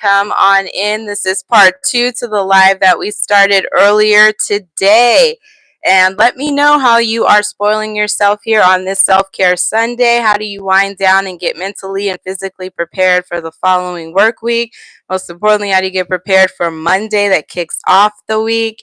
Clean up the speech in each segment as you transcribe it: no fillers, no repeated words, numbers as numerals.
Come on in. This is part 2 to the live that we started earlier today. And let me know how you are spoiling yourself here on this self-care Sunday. How do you wind down and get mentally and physically prepared for the following work week? Most importantly, how do you get prepared for Monday that kicks off the week?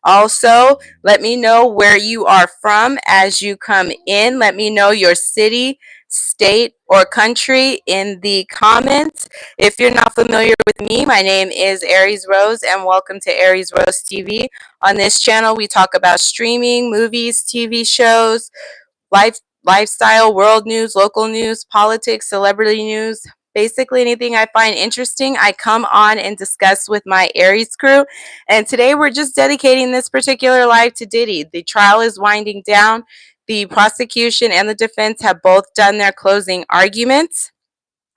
Also, let me know where you are from as you come in. Let me know your city, state, or country in the comments. If you're not familiar with me, my name is Aries Rose, and welcome to Aries Rose TV. On this channel, we talk about streaming, movies, TV shows, lifestyle, world news, local news, politics, celebrity news. Basically, anything I find interesting, I come on and discuss with my Aries crew. And today, we're just dedicating this particular live to Diddy. The trial is winding down. The prosecution and the defense have both done their closing arguments.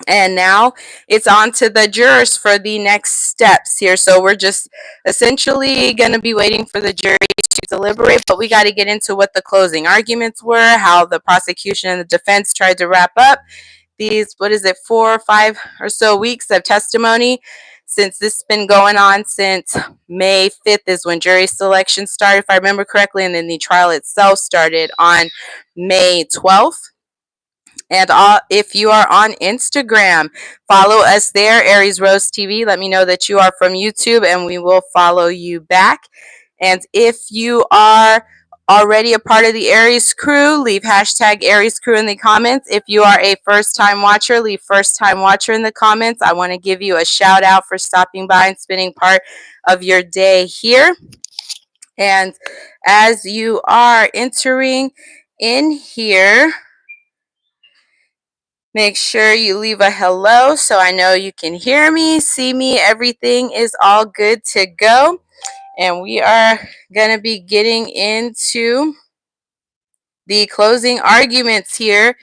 And now it's on to the jurors for the next steps here. So we're just essentially going to be waiting for the jury to deliberate, but we got to get into what the closing arguments were, how the prosecution and the defense tried to wrap up these, 4 or 5 or so weeks of testimony, since this has been going on since May 5th is when jury selection started, if I remember correctly, and then the trial itself started on May 12th. And if you are on Instagram, follow us there, Aries Rose TV. Let me know that you are from YouTube, and we will follow you back. And if you are already a part of the Aries crew, leave hashtag Aries crew in the comments. If you are a first-time watcher, leave first-time watcher in the comments. I want to give you a shout out for stopping by and spending part of your day here. And as you are entering in here, make sure you leave a hello so I know you can hear me, see me, everything is all good to go. And we are going to be getting into the closing arguments here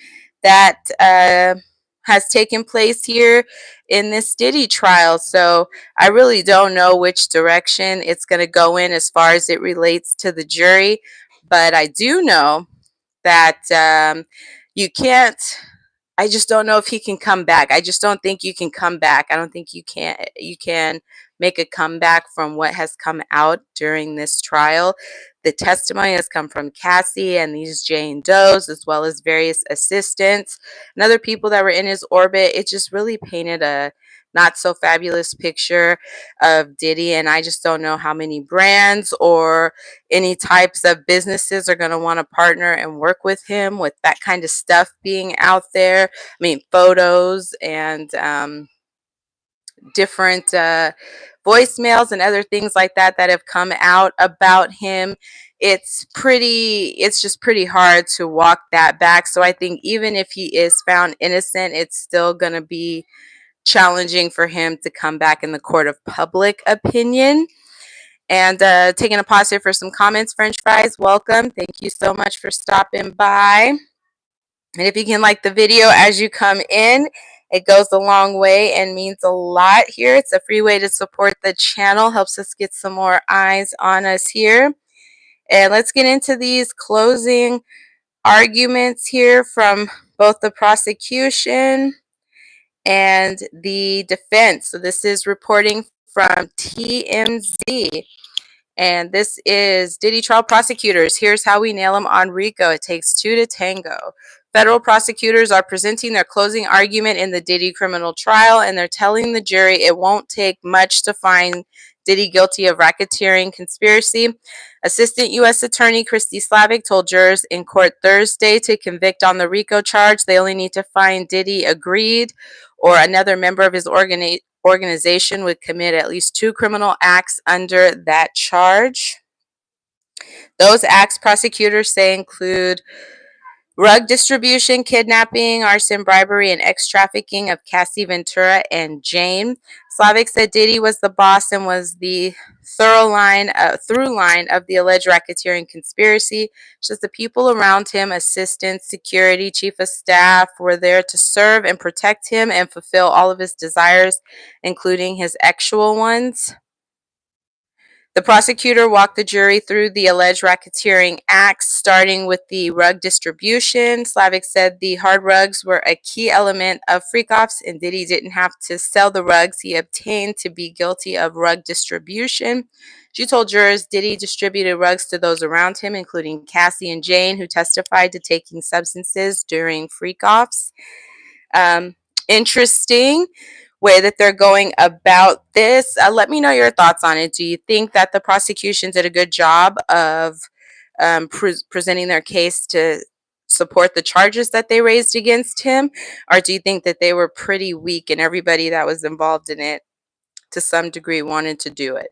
that has taken place here in this Diddy trial. So I really don't know which direction it's going to go in as far as it relates to the jury. But I do know that you can't, I just don't know if he can come back. I just don't think you can come back. I don't think you can make a comeback from what has come out during this trial. The testimony has come from Cassie and these Jane Does, as well as various assistants and other people that were in his orbit. It just really painted a not so fabulous picture of Diddy, and I just don't know how many brands or any types of businesses are going to want to partner and work with him with that kind of stuff being out there. I mean, photos and different voicemails and other things like that that have come out about him. It's just pretty hard to walk that back. So I think even if he is found innocent, it's still going to be challenging for him to come back in the court of public opinion. And taking a pause here for some comments. French fries, welcome. Thank you so much for stopping by. And if you can like the video as you come in, it goes a long way and means a lot here. It's a free way to support the channel, helps us get some more eyes on us here. And let's get into these closing arguments here from both the prosecution and the defense. So this is reporting from TMZ. And this is Diddy trial prosecutors. Here's how we nail them on RICO. It takes 2 to tango. Federal prosecutors are presenting their closing argument in the Diddy criminal trial, and they're telling the jury it won't take much to find Diddy guilty of racketeering conspiracy. Assistant U.S. Attorney Christy Slavic told jurors in court Thursday to convict on the RICO charge. They only need to find Diddy agreed or another member of his organization would commit at least 2 criminal acts under that charge. Those acts prosecutors say include rug distribution, kidnapping, arson, bribery, and ex-trafficking of Cassie Ventura and Jane. Slavic said Diddy was the boss and was the through line of the alleged racketeering conspiracy. Just the people around him, assistants, security, chief of staff, were there to serve and protect him and fulfill all of his desires, including his actual ones. The prosecutor walked the jury through the alleged racketeering acts, starting with the rug distribution. Slavic said the hard rugs were a key element of freak-offs, and Diddy didn't have to sell the rugs he obtained to be guilty of rug distribution. She told jurors Diddy distributed rugs to those around him, including Cassie and Jane, who testified to taking substances during freak-offs. Um, Interesting way that they're going about this. Let me know your thoughts on it. Do you think that the prosecution did a good job of presenting their case to support the charges that they raised against him? Or do you think that they were pretty weak and everybody that was involved in it to some degree wanted to do it?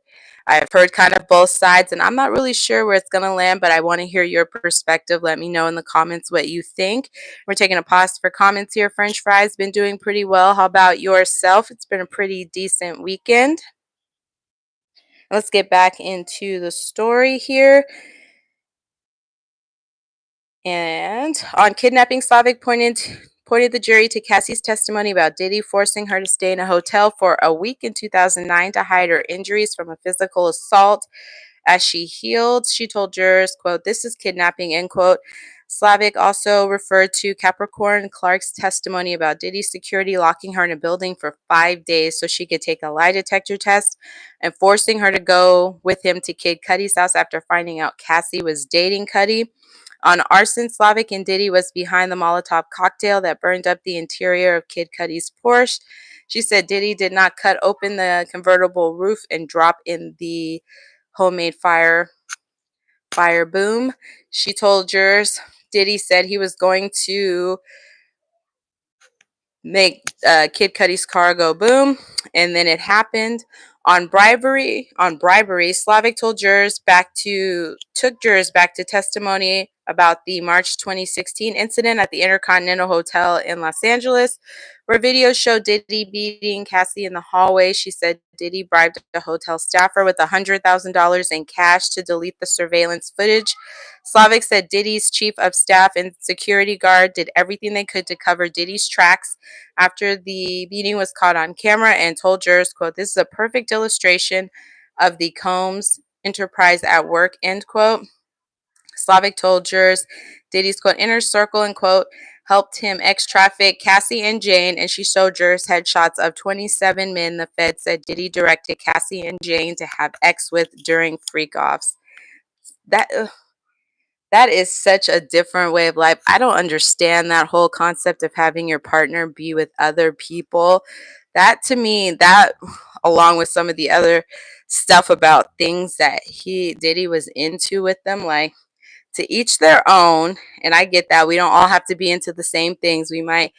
I've heard kind of both sides, and I'm not really sure where it's going to land, but I want to hear your perspective. Let me know in the comments what you think. We're taking a pause for comments here. French fries been doing pretty well. How about yourself? It's been a pretty decent weekend. Let's get back into the story here. And on kidnapping, Slavic pointed the jury to Cassie's testimony about Diddy forcing her to stay in a hotel for a week in 2009 to hide her injuries from a physical assault. As she healed, she told jurors, quote, "This is kidnapping," end quote. Slavic also referred to Capricorn Clark's testimony about Diddy's security locking her in a building for 5 days so she could take a lie detector test and forcing her to go with him to Kid Cudi's house after finding out Cassie was dating Cudi. On arson, Slavic and Diddy was behind the Molotov cocktail that burned up the interior of Kid Cudi's Porsche. She said Diddy did not cut open the convertible roof and drop in the homemade fire boom. She told jurors Diddy said he was going to make Kid Cudi's car go boom, and then it happened. On bribery, Slavic took jurors back to testimony about the March 2016 incident at the Intercontinental Hotel in Los Angeles, where videos showed Diddy beating Cassie in the hallway. She said Diddy bribed a hotel staffer with $100,000 in cash to delete the surveillance footage. Slavic said Diddy's chief of staff and security guard did everything they could to cover Diddy's tracks after the beating was caught on camera, and told jurors, quote, "This is a perfect illustration of the Combs enterprise at work," end quote. Slavic told jurors Diddy's, quote, "inner circle," end quote, helped him ex-traffic Cassie and Jane, and she showed jurors headshots of 27 men the Fed said Diddy directed Cassie and Jane to have sex with during freak-offs. That that is such a different way of life. I don't understand that whole concept of having your partner be with other people. That to me, that along with some of the other stuff about things that Diddy was into with them, like to each their own. And I get that we don't all have to be into the same things. We might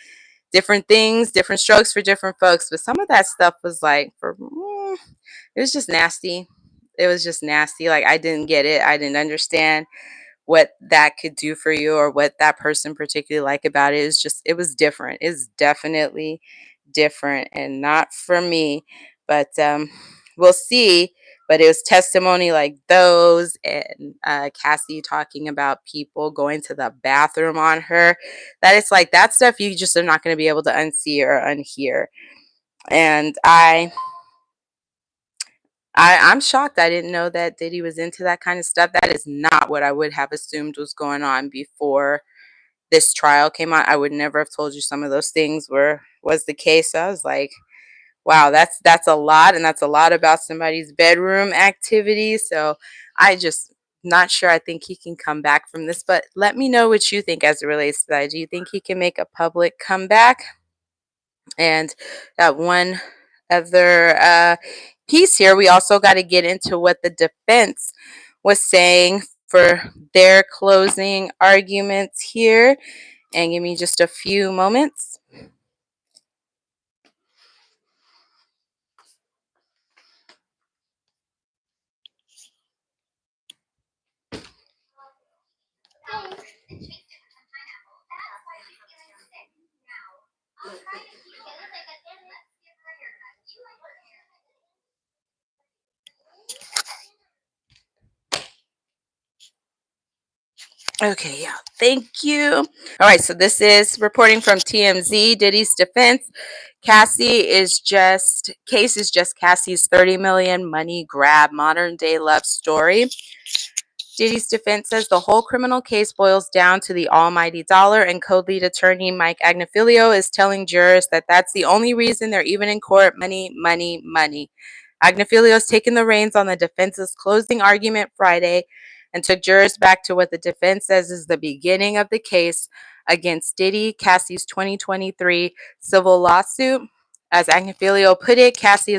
different things, different strokes for different folks. But some of that stuff was like it was just nasty. It was just nasty. Like I didn't get it. I didn't understand what that could do for you or what that person particularly like about it. Is just it was different. It's definitely different and not for me. But we'll see. But it was testimony like those and Cassie talking about people going to the bathroom on her. That it's like that stuff you just are not going to be able to unsee or unhear. And I'm shocked. I didn't know that Diddy was into that kind of stuff. That is not what I would have assumed was going on before this trial came out. I would never have told you some of those things was the case. So I was like, wow, that's a lot, and that's a lot about somebody's bedroom activity. So I just not sure. I think he can come back from this, but let me know what you think as it relates to that. Do you think he can make a public comeback? And that one other piece here, we also got to get into what the defense was saying for their closing arguments here. And give me just a few moments. Okay, yeah, thank you. All right, so this is reporting from TMZ. Diddy's defense. Case is just Cassie's 30 million money grab, modern day love story. Diddy's defense says the whole criminal case boils down to the almighty dollar, and co-lead attorney Mike Agnifilio is telling jurors that that's the only reason they're even in court. Money, money, money. Agnifilio's taken the reins on the defense's closing argument Friday and took jurors back to what the defense says is the beginning of the case against Diddy, Cassie's 2023 civil lawsuit. As Agnifilio put it, Cassie,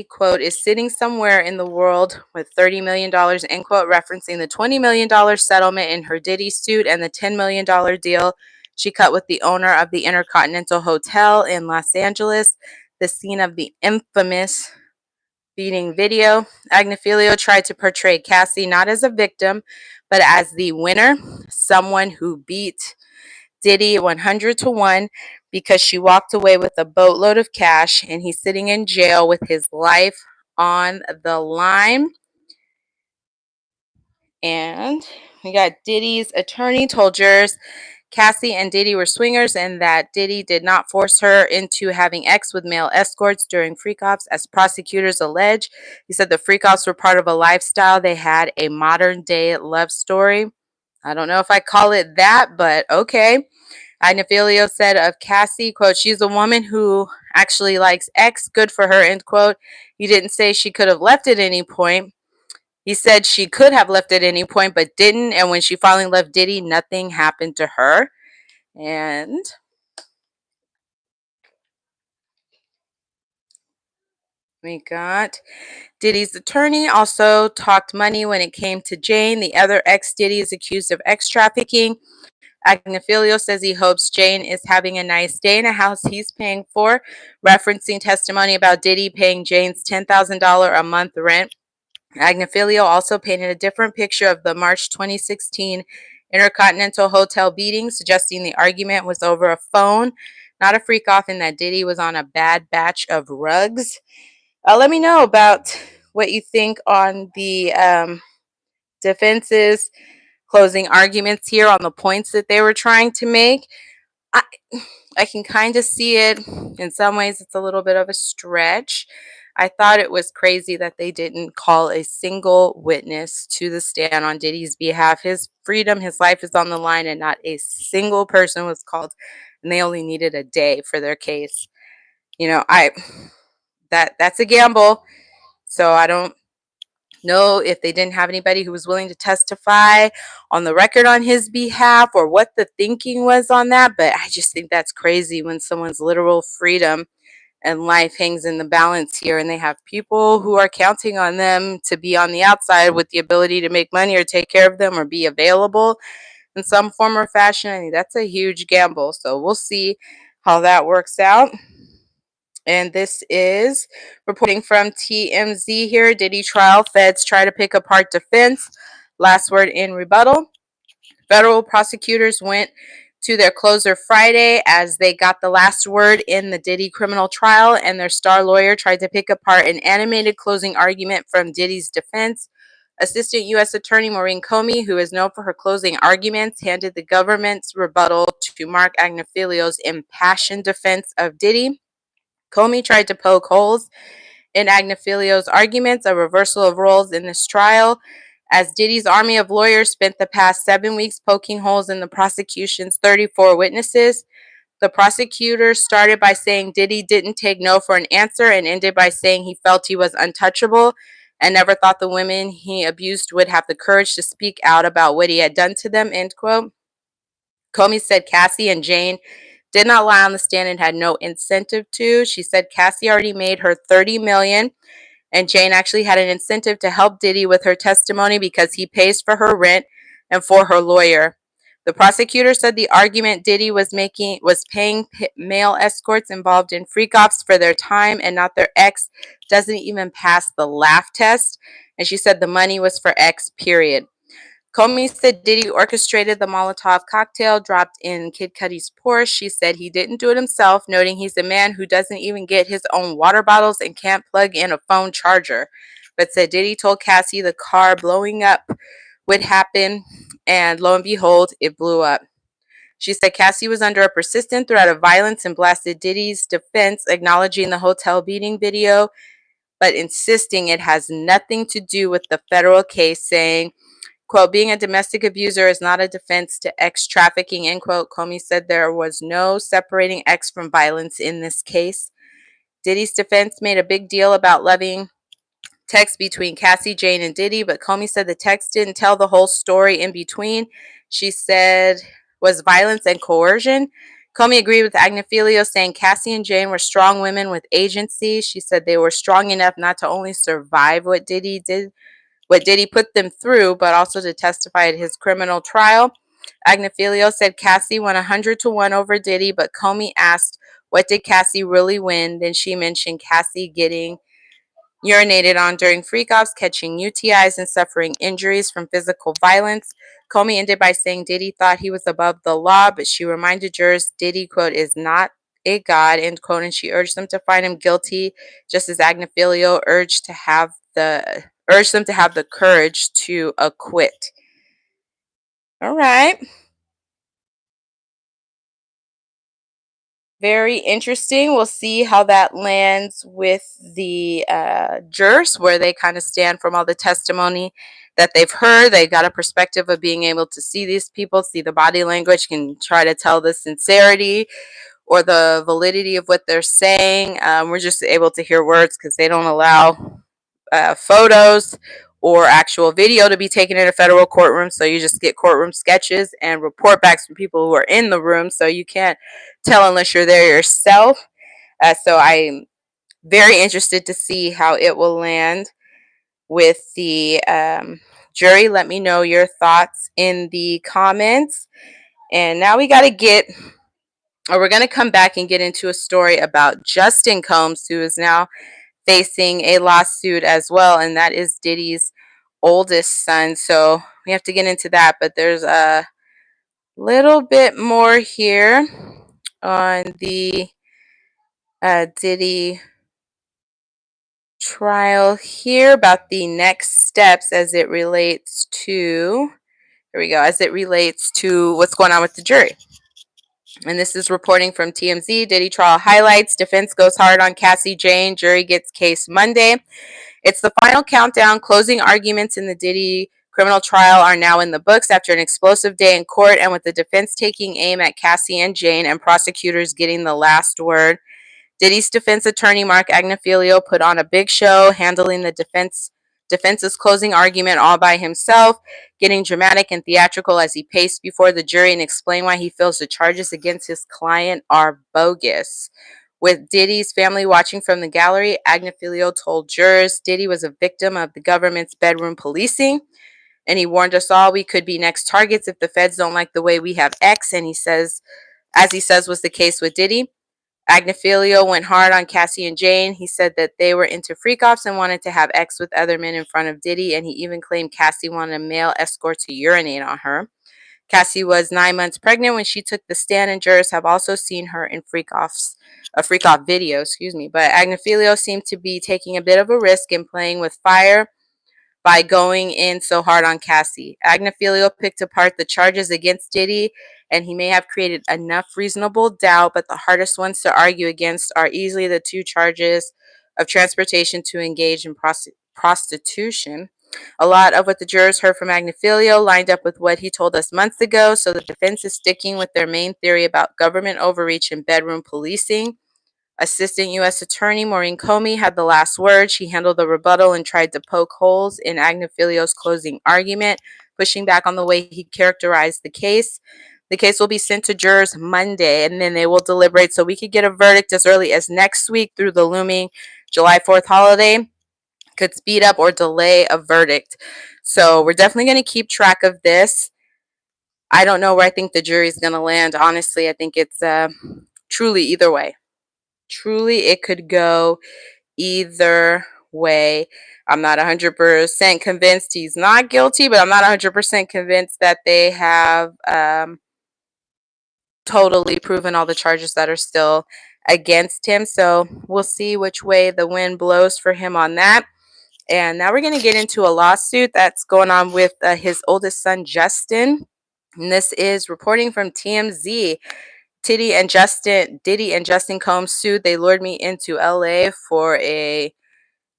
quote, is sitting somewhere in the world with $30 million, end quote, referencing the $20 million settlement in her Diddy suit and the $10 million deal she cut with the owner of the Intercontinental Hotel in Los Angeles, the scene of the infamous beating video. Agnifilio tried to portray Cassie not as a victim, but as the winner, someone who beat Diddy 100 to 1 because she walked away with a boatload of cash and he's sitting in jail with his life on the line. And we got Diddy's attorney told jurors Cassie and Diddy were swingers and that Diddy did not force her into having sex with male escorts during freak-offs, as prosecutors allege. He said the freak-offs were part of a lifestyle. They had a modern-day love story. I don't know if I call it that, but okay. Agnifilio said of Cassie, quote, she's a woman who actually likes X, good for her, end quote. He didn't say she could have left at any point. He said she could have left at any point, but didn't. And when she finally left Diddy, nothing happened to her. And we got Diddy's attorney also talked money when it came to Jane. The other ex-Diddy is accused of ex-trafficking. Agnifilio says he hopes Jane is having a nice day in a house he's paying for, referencing testimony about Diddy paying Jane's $10,000 a month rent. Agnifilio also painted a different picture of the March 2016 Intercontinental Hotel beating, suggesting the argument was over a phone, not a freak-off, and that Diddy was on a bad batch of rugs. Let me know about what you think on the defense's closing arguments here, on the points that they were trying to make. I can kind of see it. In some ways, it's a little bit of a stretch. I thought it was crazy that they didn't call a single witness to the stand on Diddy's behalf. His freedom, his life is on the line, and not a single person was called. And they only needed a day for their case. You know, that's a gamble. So I don't know if they didn't have anybody who was willing to testify on the record on his behalf or what the thinking was on that. But I just think that's crazy when someone's literal freedom and life hangs in the balance here, and they have people who are counting on them to be on the outside with the ability to make money or take care of them or be available in some form or fashion. I think that's a huge gamble. So we'll see how that works out. And this is reporting from TMZ here. Diddy trial, feds try to pick apart defense. Last word in rebuttal. Federal prosecutors went to their closer Friday as they got the last word in the Diddy criminal trial, and their star lawyer tried to pick apart an animated closing argument from Diddy's defense. Assistant U.S. Attorney Maureen Comey, who is known for her closing arguments, handed the government's rebuttal to Mark Agnifilio's impassioned defense of Diddy. Comey tried to poke holes in Agnifilio's arguments, a reversal of roles in this trial, as Diddy's army of lawyers spent the past 7 weeks poking holes in the prosecution's 34 witnesses. The prosecutor started by saying Diddy didn't take no for an answer and ended by saying he felt he was untouchable and never thought the women he abused would have the courage to speak out about what he had done to them, end quote. Comey said Cassie and Jane did not lie on the stand and had no incentive to. She said Cassie already made her $30 million, and Jane actually had an incentive to help Diddy with her testimony because he pays for her rent and for her lawyer. The prosecutor said the argument Diddy was making was paying male escorts involved in freak-offs for their time and not their ex doesn't even pass the laugh test, and she said the money was for X, period. Comey said Diddy orchestrated the Molotov cocktail dropped in Kid Cudi's Porsche. She said he didn't do it himself, noting he's a man who doesn't even get his own water bottles and can't plug in a phone charger, but said Diddy told Cassie the car blowing up would happen, and lo and behold, it blew up. She said Cassie was under a persistent threat of violence and blasted Diddy's defense, acknowledging the hotel beating video, but insisting it has nothing to do with the federal case, saying, quote, being a domestic abuser is not a defense to X trafficking, end quote. Comey said there was no separating X from violence in this case. Diddy's defense made a big deal about loving text between Cassie, Jane, and Diddy, but Comey said the text didn't tell the whole story in between. She said was violence and coercion. Comey agreed with Agnifilio, saying Cassie and Jane were strong women with agency. She said they were strong enough not to only survive what Diddy put them through, but also to testify at his criminal trial. Agnifilio said Cassie won 100 to 1 over Diddy, but Comey asked, what did Cassie really win? Then she mentioned Cassie getting urinated on during freak-offs, catching UTIs, and suffering injuries from physical violence. Comey ended by saying Diddy thought he was above the law, but she reminded jurors Diddy, quote, is not a god, end quote, and she urged them to find him guilty, just as Agnifilio urged them to have the courage to acquit. All right. Very interesting. We'll see how that lands with the jurors, where they kind of stand from all the testimony that they've heard. They got a perspective of being able to see these people, see the body language, can try to tell the sincerity or the validity of what they're saying. We're just able to hear words because they don't allow photos or actual video to be taken in a federal courtroom. So you just get courtroom sketches and report backs from people who are in the room. So you can't tell unless you're there yourself. So I'm very interested to see how it will land with the jury. Let me know your thoughts in the comments. And now we're going to come back and get into a story about Justin Combs, who is now facing a lawsuit as well, and that is Diddy's oldest son. So we have to get into that, but there's a little bit more here on the Diddy trial here about the next steps as it relates to, as it relates to what's going on with the jury. And this is reporting from TMZ. Diddy trial highlights. Defense goes hard on Cassie Jane. Jury gets case Monday. It's the final countdown. Closing arguments in the Diddy criminal trial are now in the books after an explosive day in court, and with the defense taking aim at Cassie and Jane and prosecutors getting the last word. Diddy's defense attorney, Mark Agnifilio, put on a big show, handling the defense's closing argument all by himself, getting dramatic and theatrical as he paced before the jury and explained why he feels the charges against his client are bogus. With Diddy's family watching from the gallery, Agnifilio told jurors Diddy was a victim of the government's bedroom policing, and he warned us all we could be next targets if the feds don't like the way we have X, and he says was the case with Diddy. Agnifilio went hard on Cassie and Jane. He said that they were into freak-offs and wanted to have X with other men in front of Diddy, and he even claimed Cassie wanted a male escort to urinate on her. Cassie was 9 months pregnant when she took the stand, and jurors have also seen her in a freak-off video, But Agnifilio seemed to be taking a bit of a risk in playing with fire by going in so hard on Cassie. Agnifilio picked apart the charges against Diddy, and he may have created enough reasonable doubt, but the hardest ones to argue against are easily the 2 charges of transportation to engage in prostitution. A lot of what the jurors heard from Agnifilio lined up with what he told us months ago, so the defense is sticking with their main theory about government overreach and bedroom policing. Assistant U.S. Attorney Maureen Comey had the last word. She handled the rebuttal and tried to poke holes in Agnifilio's closing argument, pushing back on the way he characterized the case. The case will be sent to jurors Monday, and then they will deliberate so we could get a verdict as early as next week through the looming July 4th holiday. Could speed up or delay a verdict. So we're definitely going to keep track of this. I don't know where I think the jury is going to land. Honestly, I think it's truly either way. Truly, it could go either way. I'm not 100% convinced he's not guilty, but I'm not 100% convinced that they have totally proven all the charges that are still against him. So we'll see which way the wind blows for him on that. And now we're going to get into a lawsuit that's going on with his oldest son, Justin. And this is reporting from TMZ. Diddy and Justin Combs sued. They lured me into LA for a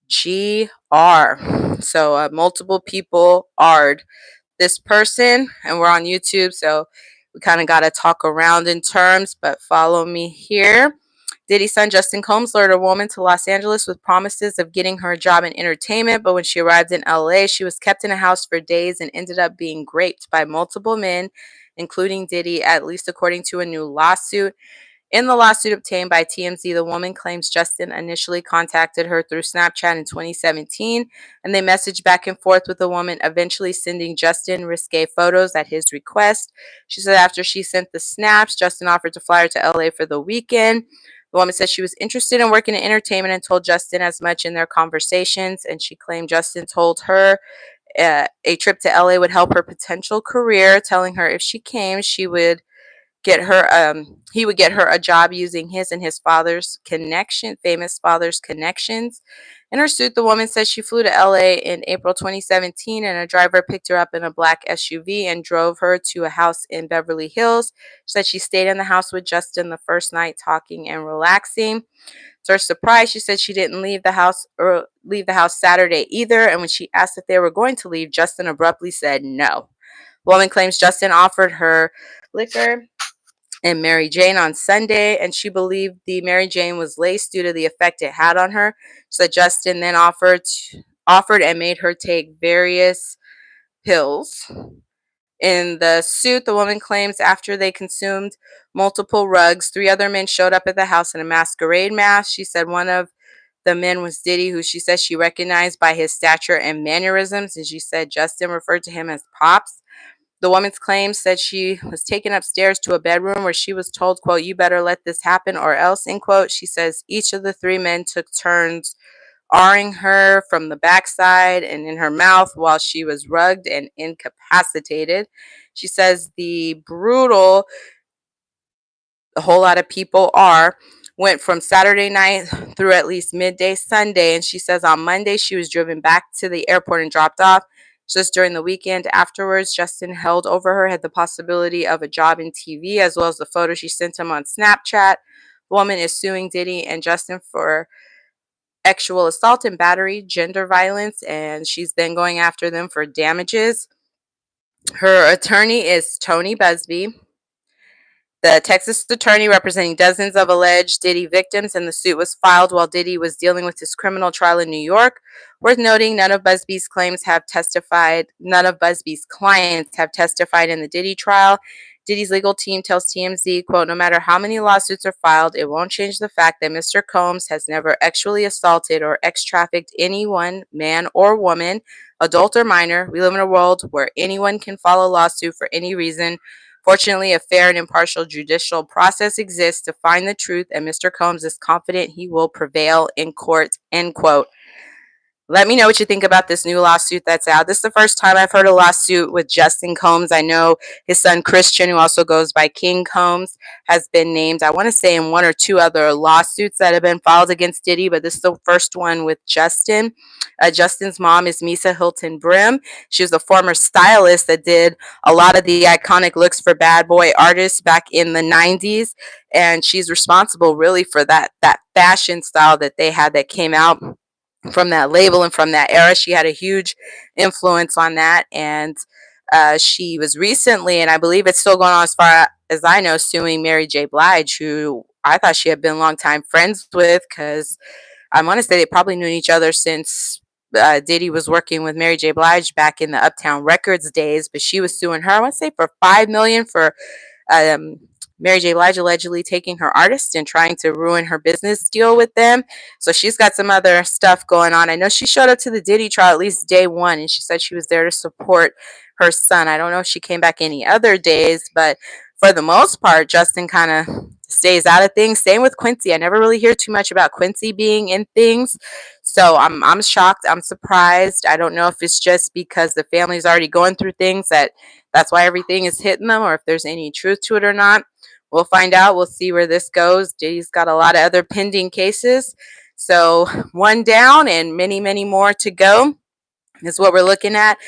GR. So multiple people R'd this person, and we're on YouTube, so we kind of got to talk around in terms, but follow me here. Diddy's son Justin Combs lured a woman to Los Angeles with promises of getting her a job in entertainment, but when she arrived in LA, she was kept in a house for days and ended up being raped by multiple men, including Diddy, at least according to a new lawsuit. In the lawsuit obtained by TMZ, the woman claims Justin initially contacted her through Snapchat in 2017, and they messaged back and forth with the woman, eventually sending Justin risque photos at his request. She said after she sent the snaps, Justin offered to fly her to LA for the weekend. The woman said she was interested in working in entertainment and told Justin as much in their conversations, and she claimed Justin told her a trip to LA would help her potential career, telling her if she came, he would get her a job using his and his famous father's connections. In her suit, the woman said she flew to LA in April 2017 and a driver picked her up in a black SUV and drove her to a house in Beverly Hills. She said she stayed in the house with Justin the first night, talking and relaxing. To her surprise, she said she didn't leave the house Saturday either, and when she asked if they were going to leave, Justin abruptly said no. The woman claims Justin offered her liquor and Mary Jane on Sunday, and she believed the Mary Jane was laced due to the effect it had on her. So Justin then offered and made her take various pills. In the suit, the woman claims after they consumed multiple rugs, 3 other men showed up at the house in a masquerade mask. She said one of the men was Diddy, who she says she recognized by his stature and mannerisms, and she said Justin referred to him as Pops. The woman's claim said she was taken upstairs to a bedroom where she was told, quote, "You better let this happen or else," end quote. She says each of the 3 men took turns R-ing her from the backside and in her mouth while she was rugged and incapacitated. She says the brutal, a whole lot of people went from Saturday night through at least midday Sunday. And she says on Monday she was driven back to the airport and dropped off. Just during the weekend afterwards, Justin held over her, had the possibility of a job in TV, as well as the photo she sent him on Snapchat. The woman is suing Diddy and Justin for sexual assault and battery, gender violence, and she's then going after them for damages. Her attorney is Tony Busby, the Texas attorney representing dozens of alleged Diddy victims, and the suit was filed while Diddy was dealing with his criminal trial in New York. Worth noting, none of Busby's clients have testified in the Diddy trial. Diddy's legal team tells TMZ, quote, "No matter how many lawsuits are filed, it won't change the fact that Mr. Combs has never actually assaulted or trafficked anyone, man or woman, adult or minor. We live in a world where anyone can file a lawsuit for any reason. Fortunately, a fair and impartial judicial process exists to find the truth, and Mr. Combs is confident he will prevail in court," end quote. Let me know what you think about this new lawsuit that's out. This is the first time I've heard a lawsuit with Justin Combs. I know his son Christian, who also goes by King Combs, has been named, I want to say, in 1 or 2 other lawsuits that have been filed against Diddy, but this is the first one with Justin. Justin's mom is Misa Hilton Brim. She was a former stylist that did a lot of the iconic looks for bad boy artists back in the 90s, and she's responsible really for that fashion style that they had that came out from that label and from that era. She had a huge influence on that, and she was recently, and I believe it's still going on as far as I know, suing Mary J. Blige, who I thought she had been longtime friends with, because I want to say they probably knew each other since Diddy was working with Mary J. Blige back in the Uptown Records days. But she was suing her, I want to say, for $5 million for um, Mary J. Blige allegedly taking her artist and trying to ruin her business deal with them. So she's got some other stuff going on. I know she showed up to the Diddy trial at least day one, and she said she was there to support her son. I don't know if she came back any other days, but for the most part, Justin kind of stays out of things. Same with Quincy. I never really hear too much about Quincy being in things. So I'm shocked. I'm surprised. I don't know if it's just because the family's already going through things that's why everything is hitting them, or if there's any truth to it or not. We'll find out. We'll see where this goes. Diddy's got a lot of other pending cases. So one down and many, many more to go is what we're looking at.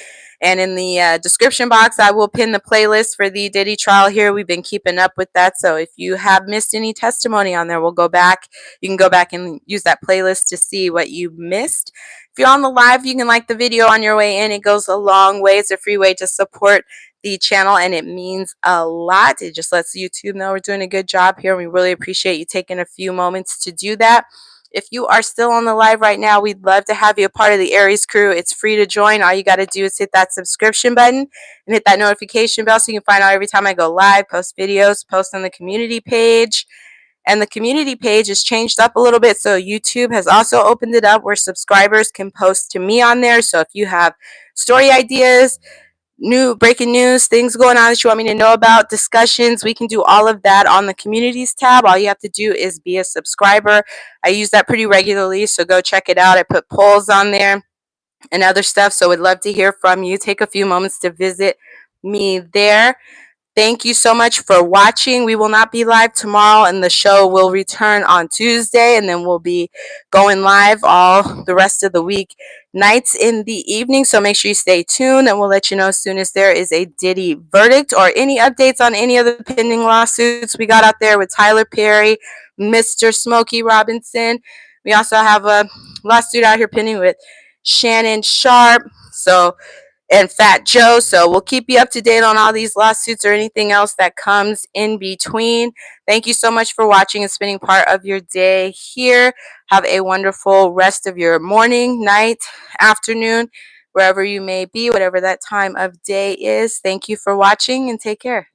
And in the description box, I will pin the playlist for the Diddy trial here. We've been keeping up with that. So if you have missed any testimony on there, we'll go back. You can go back and use that playlist to see what you missed. If you're on the live, you can like the video on your way in. It goes a long way. It's a free way to support the channel, and it means a lot. It just lets YouTube know we're doing a good job here. We really appreciate you taking a few moments to do that. If you are still on the live right now, we'd love to have you a part of the Aries crew. It's free to join. All you got to do is hit that subscription button and hit that notification bell so you can find out every time I go live, post videos, post on the community page. And the community page is changed up a little bit, so YouTube has also opened it up where subscribers can post to me on there. So if you have story ideas, new breaking news, things going on that you want me to know about, discussions, we can do all of that on the communities tab. All you have to do is be a subscriber. I use that pretty regularly, so go check it out. I put polls on there and other stuff, so we'd love to hear from you. Take a few moments to visit me there. Thank you so much for watching. We will not be live tomorrow, and the show will return on Tuesday, and then we'll be going live all the rest of the week, nights in the evening. So make sure you stay tuned, and we'll let you know as soon as there is a Diddy verdict or any updates on any of the pending lawsuits we got out there with Tyler Perry, Mr. Smokey Robinson. We also have a lawsuit out here pending with Shannon Sharpe. And Fat Joe. So we'll keep you up to date on all these lawsuits or anything else that comes in between. Thank you so much for watching and spending part of your day here. Have a wonderful rest of your morning, night, afternoon, wherever you may be, whatever that time of day is. Thank you for watching and take care.